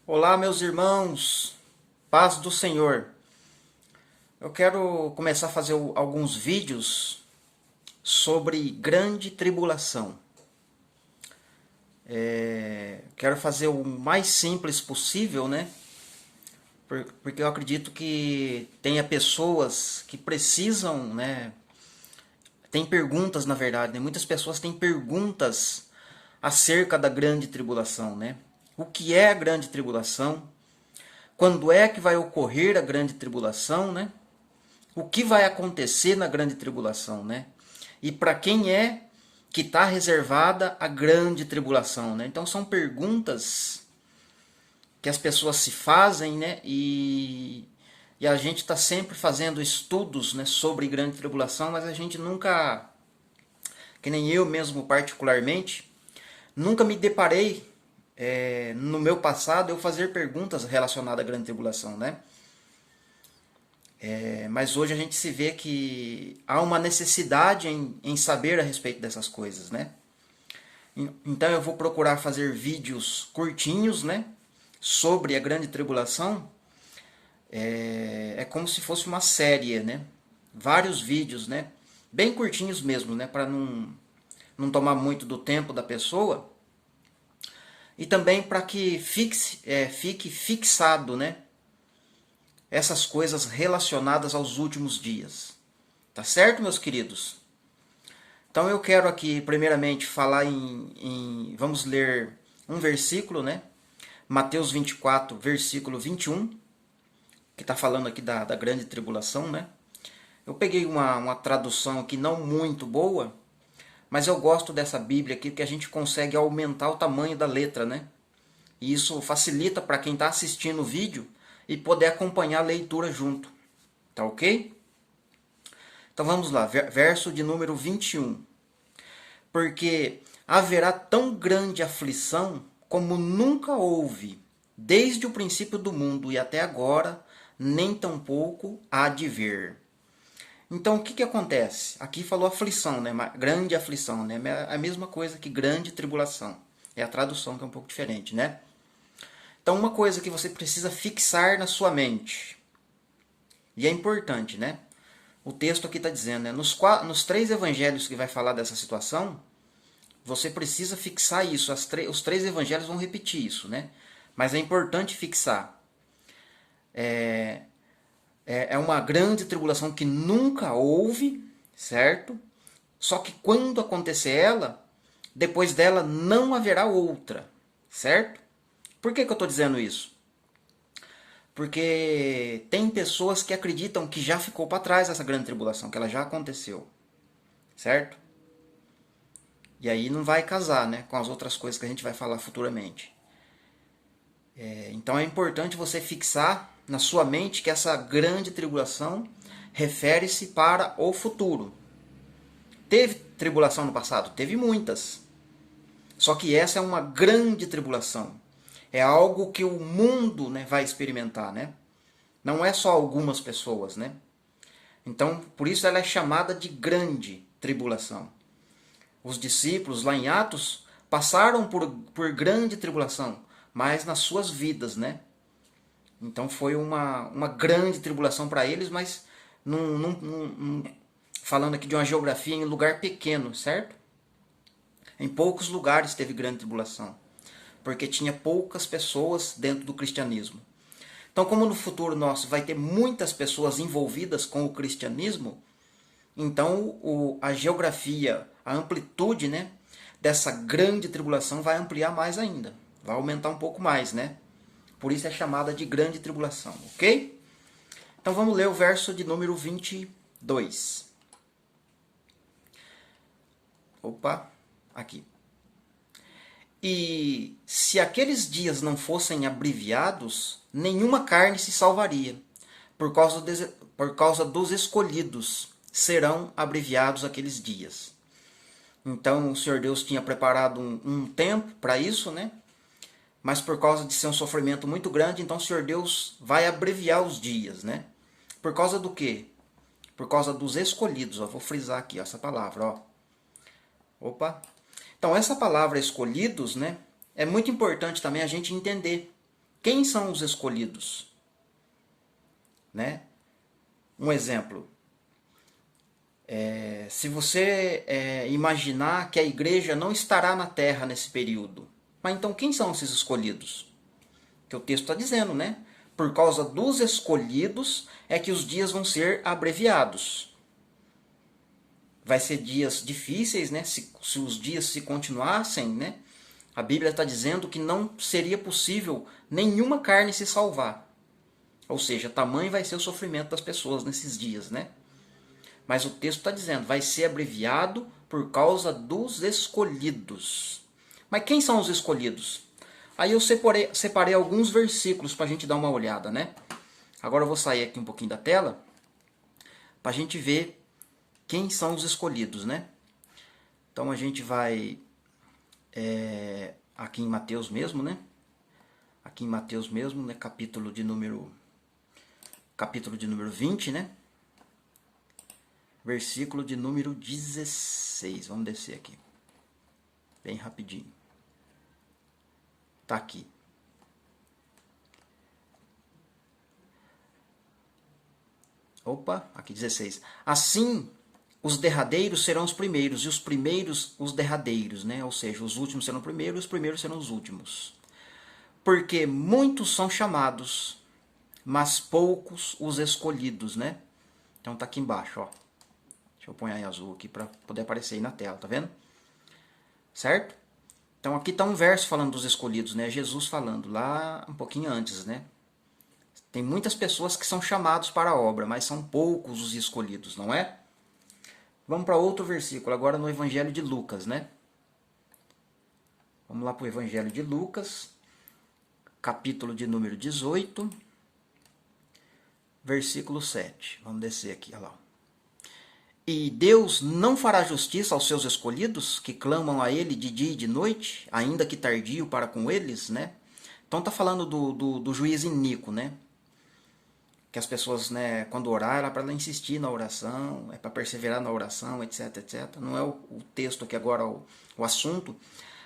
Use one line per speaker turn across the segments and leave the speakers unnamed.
Olá, meus irmãos, paz do Senhor. Eu quero começar a fazer alguns vídeos sobre grande tribulação. Quero fazer o mais simples possível, né? Porque eu acredito que tenha pessoas que precisam, né? Tem perguntas, na verdade, né? Muitas pessoas têm perguntas acerca da grande tribulação, né? O que é a grande tribulação? Quando é que vai ocorrer a grande tribulação, né? O que vai acontecer na grande tribulação, né? E para quem é que está reservada a grande tribulação, né? Então são perguntas que as pessoas se fazem, né? E a gente está sempre fazendo estudos, né, sobre grande tribulação, mas a gente nunca, que nem eu mesmo particularmente, nunca me deparei no meu passado eu fazer perguntas relacionadas à grande tribulação, né? Mas hoje a gente se vê que há uma necessidade em saber a respeito dessas coisas, né? Então eu vou procurar fazer vídeos curtinhos, né? Sobre a grande tribulação. É como se fosse uma série, né? Vários vídeos, né? Bem curtinhos mesmo, né? Para não tomar muito do tempo da pessoa. E também para que fique fixado, né? Essas coisas relacionadas aos últimos dias. Tá certo, meus queridos? Então eu quero aqui, primeiramente, falar vamos ler um versículo, né? Mateus 24, versículo 21, que está falando aqui da grande tribulação, né? Eu peguei uma tradução aqui não muito boa, mas eu gosto dessa Bíblia aqui, porque a gente consegue aumentar o tamanho da letra, né? E isso facilita para quem está assistindo o vídeo e poder acompanhar a leitura junto. Tá ok? Então vamos lá, verso de número 21. Porque haverá tão grande aflição como nunca houve, desde o princípio do mundo e até agora, nem tampouco há de ver. Então o que acontece? Aqui falou aflição, né? Grande aflição, né? A mesma coisa que grande tribulação. É a tradução que é um pouco diferente, né? Então uma coisa que você precisa fixar na sua mente, e é importante, né? O texto aqui está dizendo, né? Nos três evangelhos que vai falar dessa situação, você precisa fixar isso. Os três evangelhos vão repetir isso, né? Mas é importante fixar. É uma grande tribulação que nunca houve, certo? Só que quando acontecer ela, depois dela não haverá outra, certo? Por que eu estou dizendo isso? Porque tem pessoas que acreditam que já ficou para trás essa grande tribulação, que ela já aconteceu, certo? E aí não vai casar, né, com as outras coisas que a gente vai falar futuramente. Então é importante você fixar na sua mente que essa grande tribulação refere-se para o futuro. Teve tribulação no passado? Teve muitas. Só que essa é uma grande tribulação. É algo que o mundo, né, vai experimentar, né? Não é só algumas pessoas, né? Então, por isso ela é chamada de grande tribulação. Os discípulos lá em Atos passaram por grande tribulação, mas nas suas vidas, né? Então foi uma grande tribulação para eles, mas falando aqui de uma geografia em lugar pequeno, certo? Em poucos lugares teve grande tribulação, porque tinha poucas pessoas dentro do cristianismo. Então, como no futuro nosso vai ter muitas pessoas envolvidas com o cristianismo, então a geografia, a amplitude, né, dessa grande tribulação vai ampliar mais ainda, vai aumentar um pouco mais, né? Por isso é chamada de grande tribulação, ok? Então vamos ler o verso de número 22. Opa, aqui. E se aqueles dias não fossem abreviados, nenhuma carne se salvaria. Por causa dos escolhidos serão abreviados aqueles dias. Então o Senhor Deus tinha preparado um tempo para isso, né? Mas por causa de ser um sofrimento muito grande, então o Senhor Deus vai abreviar os dias, né? Por causa do quê? Por causa dos escolhidos. Ó, vou frisar aqui ó, essa palavra. Ó. Opa! Então essa palavra escolhidos, né? É muito importante também a gente entender quem são os escolhidos? Né? Um exemplo. Se você imaginar que a igreja não estará na terra nesse período, mas então quem são esses escolhidos? Que o texto está dizendo, né? Por causa dos escolhidos é que os dias vão ser abreviados. Vai ser dias difíceis, né? Se os dias se continuassem, né? A Bíblia está dizendo que não seria possível nenhuma carne se salvar. Ou seja, tamanho vai ser o sofrimento das pessoas nesses dias, né? Mas o texto está dizendo, vai ser abreviado por causa dos escolhidos. Mas quem são os escolhidos? Aí eu separei alguns versículos para a gente dar uma olhada, né? Agora eu vou sair aqui um pouquinho da tela para a gente ver quem são os escolhidos, né? Então a gente vai aqui em Mateus mesmo, né? Aqui em Mateus mesmo, né? Capítulo de número 20, né? Versículo de número 16. Vamos descer aqui. Bem rapidinho. Tá aqui. Opa, aqui 16. Assim, os derradeiros serão os primeiros, e os primeiros os derradeiros, né? Ou seja, os últimos serão primeiros, e os primeiros serão os últimos. Porque muitos são chamados, mas poucos os escolhidos, né? Então tá aqui embaixo, ó. Deixa eu pôr em azul aqui para poder aparecer aí na tela, tá vendo? Certo? Então aqui está um verso falando dos escolhidos, né? Jesus falando lá um pouquinho antes, né? Tem muitas pessoas que são chamados para a obra, mas são poucos os escolhidos, não é? Vamos para outro versículo, agora no Evangelho de Lucas, né? Vamos lá para o Evangelho de Lucas, capítulo de número 18, versículo 7. Vamos descer aqui, olha lá. E Deus não fará justiça aos seus escolhidos, que clamam a Ele de dia e de noite, ainda que tardio para com eles, né? Então está falando do juiz iníquo, né? Que as pessoas, né, quando orar, é para ela insistir na oração, é para perseverar na oração, etc, etc. Não é o texto aqui agora, o assunto,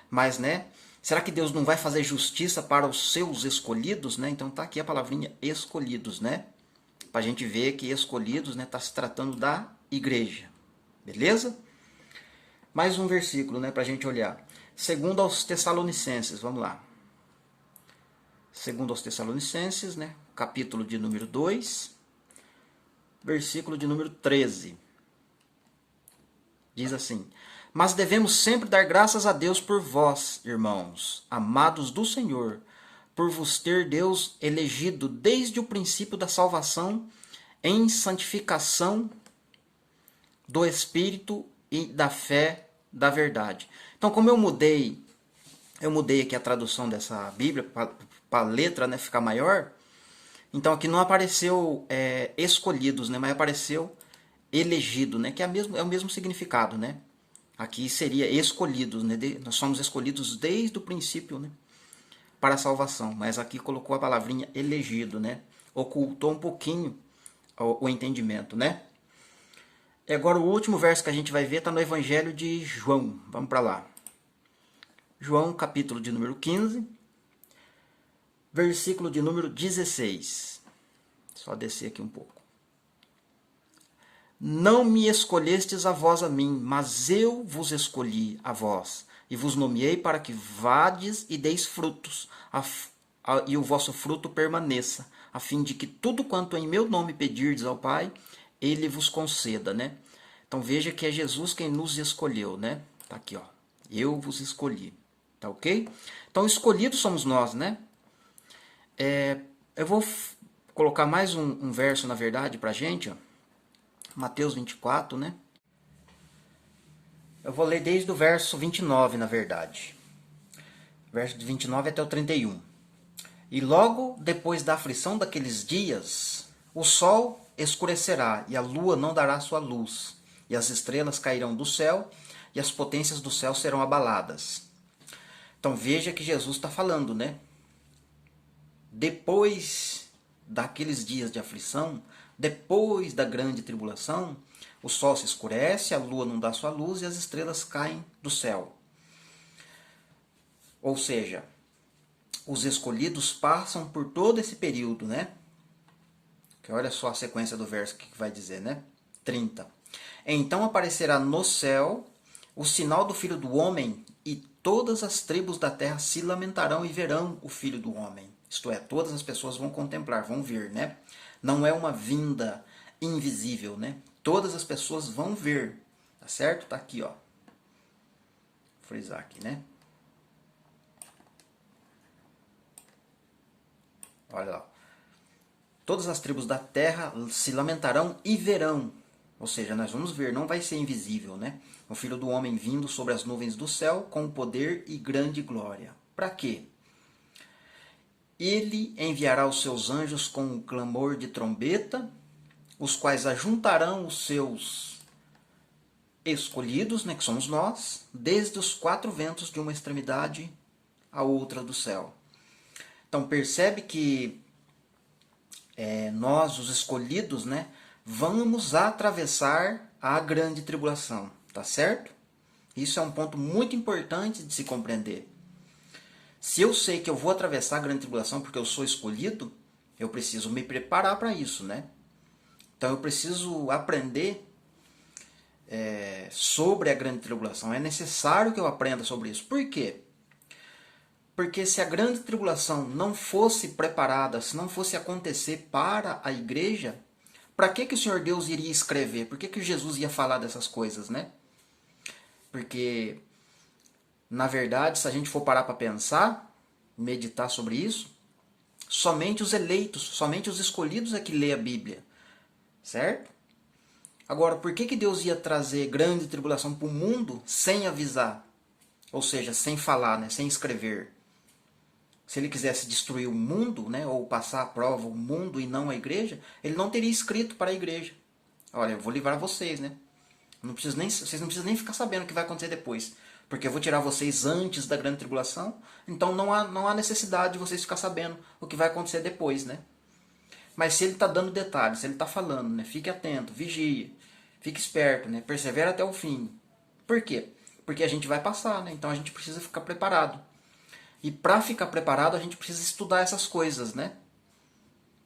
mas, né? Será que Deus não vai fazer justiça para os seus escolhidos, né? Então está aqui a palavrinha escolhidos, né? Para a gente ver que escolhidos, né, está se tratando da igreja, beleza? Mais um versículo, né, para a gente olhar. Segundo aos Tessalonicenses, vamos lá. Segundo aos Tessalonicenses, né, capítulo de número 2, versículo de número 13. Diz assim: Mas devemos sempre dar graças a Deus por vós, irmãos, amados do Senhor, por vos ter Deus elegido desde o princípio da salvação em santificação do Espírito e da fé da verdade. Então, como eu mudei aqui a tradução dessa Bíblia para a letra, né, ficar maior. Então aqui não apareceu escolhidos, né, mas apareceu elegido, né, que é o mesmo significado, né? Aqui seria escolhidos, né? Nós somos escolhidos desde o princípio, né, para a salvação. Mas aqui colocou a palavrinha elegido, né? Ocultou um pouquinho o entendimento, né? E agora o último verso que a gente vai ver está no Evangelho de João. Vamos para lá. João, capítulo de número 15, versículo de número 16. Só descer aqui um pouco. Não me escolhestes a vós a mim, mas eu vos escolhi a vós, e vos nomeei para que vades e deis frutos, e o vosso fruto permaneça, a fim de que tudo quanto em meu nome pedirdes ao Pai, Ele vos conceda, né? Então veja que é Jesus quem nos escolheu, né? Tá aqui, ó. Eu vos escolhi. Tá ok? Então escolhidos somos nós, né? Eu vou colocar mais um verso, na verdade, pra gente, ó. Mateus 24, né? Eu vou ler desde o verso 29, na verdade. Verso de 29 até o 31. E logo depois da aflição daqueles dias, o sol escurecerá, e a lua não dará sua luz, e as estrelas cairão do céu, e as potências do céu serão abaladas. Então veja que Jesus está falando, né? Depois daqueles dias de aflição, depois da grande tribulação, o sol se escurece, a lua não dá sua luz e as estrelas caem do céu. Ou seja, os escolhidos passam por todo esse período, né? Que olha só a sequência do verso que vai dizer, né? 30. Então aparecerá no céu o sinal do Filho do Homem, e todas as tribos da terra se lamentarão e verão o Filho do Homem. Isto é, todas as pessoas vão contemplar, vão ver, né? Não é uma vinda invisível, né? Todas as pessoas vão ver, tá certo? Tá aqui, ó. Vou frisar aqui, né? Olha lá. Todas as tribos da terra se lamentarão e verão. Ou seja, nós vamos ver, não vai ser invisível, né? O Filho do Homem vindo sobre as nuvens do céu com poder e grande glória. Para quê? Ele enviará os seus anjos com um clamor de trombeta, os quais ajuntarão os seus escolhidos, né, que somos nós, desde os quatro ventos de uma extremidade à outra do céu. Então percebe que nós, os escolhidos, né, vamos atravessar a grande tribulação, tá certo? Isso é um ponto muito importante de se compreender. Se eu sei que eu vou atravessar a grande tribulação porque eu sou escolhido, eu preciso me preparar para isso, né? Então eu preciso aprender sobre a grande tribulação. É necessário que eu aprenda sobre isso. Por quê? Porque se a grande tribulação não fosse preparada, se não fosse acontecer para a igreja, para que o Senhor Deus iria escrever? Por que Jesus ia falar dessas coisas, né? Porque, na verdade, se a gente for parar para pensar, meditar sobre isso, somente os eleitos, somente os escolhidos é que lê a Bíblia, certo? Agora, por que Deus ia trazer grande tribulação para o mundo sem avisar? Ou seja, sem falar, né? Sem escrever. Se ele quisesse destruir o mundo, né? Ou passar a prova o mundo e não a igreja, ele não teria escrito para a igreja. Olha, eu vou livrar vocês, né? Vocês não precisam nem ficar sabendo o que vai acontecer depois. Porque eu vou tirar vocês antes da grande tribulação. Então não há necessidade de vocês ficar sabendo o que vai acontecer depois, né? Mas se ele está dando detalhes, se ele está falando, né? Fique atento, vigie, fique esperto, né? Persevera até o fim. Por quê? Porque a gente vai passar, né? Então a gente precisa ficar preparado. E para ficar preparado, a gente precisa estudar essas coisas, né?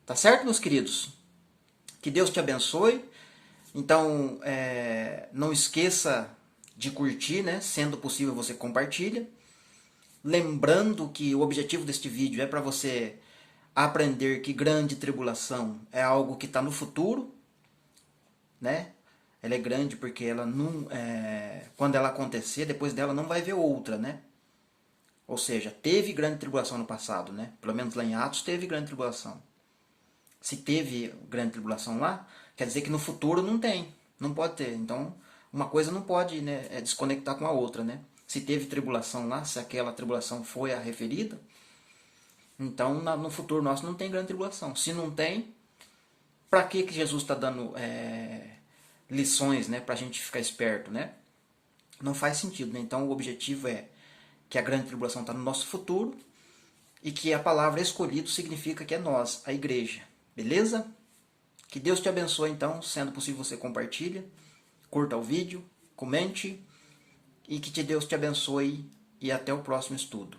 Tá certo, meus queridos? Que Deus te abençoe. Então, não esqueça de curtir, né? Sendo possível, você compartilha. Lembrando que o objetivo deste vídeo é para você aprender que grande tribulação é algo que está no futuro, né? Ela é grande porque ela não, quando ela acontecer, depois dela não vai haver outra, né? Ou seja, teve grande tribulação no passado, né? Pelo menos lá em Atos teve grande tribulação. Se teve grande tribulação lá, quer dizer que no futuro não tem, não pode ter. Então, uma coisa não pode, né, desconectar com a outra, né? Se teve tribulação lá, se aquela tribulação foi a referida, então no futuro nosso não tem grande tribulação. Se não tem, para que Jesus está dando lições, né, para a gente ficar esperto, né? Não faz sentido, né? Então o objetivo é que a grande tribulação está no nosso futuro e que a palavra escolhido significa que é nós, a igreja. Beleza? Que Deus te abençoe, então. Sendo possível, você compartilha, curta o vídeo, comente e que Deus te abençoe e até o próximo estudo.